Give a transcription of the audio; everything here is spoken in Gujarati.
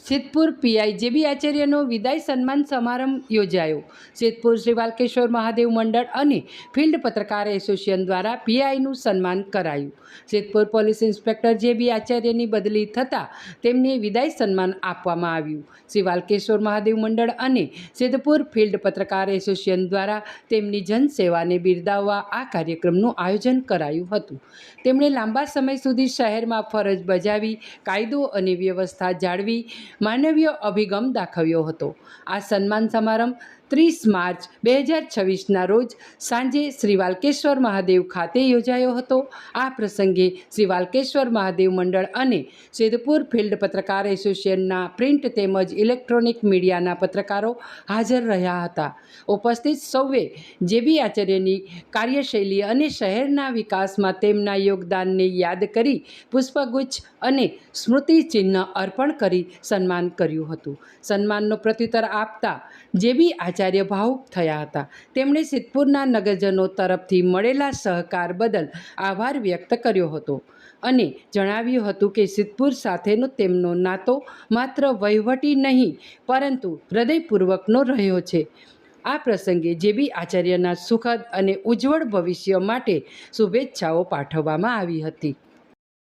સિદ્ધપુર પીઆઈ જેબી આચાર્યનો વિદાય સન્માન સમારંભ યોજાયો। સિદ્ધપુર શ્રી વાલકેશ્વર મહાદેવ મંડળ અને ફિલ્ડ પત્રકાર એસોસિએશન દ્વારા પીઆઈનું સન્માન કરાયું। સિદ્ધપુર પોલીસ ઇન્સ્પેક્ટર જેબી આચાર્યની બદલી થતાં તેમને વિદાય સન્માન આપવામાં આવ્યું। શ્રી વાલકેશ્વર મહાદેવ મંડળ અને સિદ્ધપુર ફિલ્ડ પત્રકાર એસોસિએશન દ્વારા તેમની જનસેવાને બિરદાવવા આ કાર્યક્રમનું આયોજન કરાયું હતું। તેમણે લાંબા સમય સુધી શહેરમાં ફરજ બજાવી કાયદો અને વ્યવસ્થા જાળવી માનવીય અભિગમ દાખવ્યો હતો। આ સન્માન સમારંભ 30 માર્ચ 2026ના રોજ સાંજે શ્રી વાલકેશ્વર મહાદેવ ખાતે યોજાયો હતો। આ પ્રસંગે શ્રી વાલકેશ્વર મહાદેવ મંડળ અને સિદ્ધપુર ફિલ્ડ પત્રકાર એસોસિએશનના પ્રિન્ટ તેમજ ઇલેક્ટ્રોનિક મીડિયાના પત્રકારો હાજર રહ્યા હતા। ઉપસ્થિત સૌએ જેબી આચાર્યની કાર્યશૈલી અને શહેરના વિકાસમાં તેમના યોગદાનને યાદ કરી પુષ્પગુચ્છ અને સ્મૃતિચિહ્ન અર્પણ કરી સન્માન કર્યું હતું। સન્માનનો પ્રત્યુત્તર આપતા જેબી આચાર્ય ભાવુક થયા હતા। તેમણે સિદ્ધપુરના નગરજનો તરફથી મળેલા સહકાર બદલ આભાર વ્યક્ત કર્યો હતો અને જણાવ્યું હતું કે સિદ્ધપુર સાથેનો તેમનો નાતો માત્ર વહીવટી નહીં પરંતુ હૃદયપૂર્વકનો રહ્યો છે। આ પ્રસંગે જેબી આચાર્યના સુખદ અને ઉજ્જવળ ભવિષ્ય માટે શુભેચ્છાઓ પાઠવવામાં આવી હતી।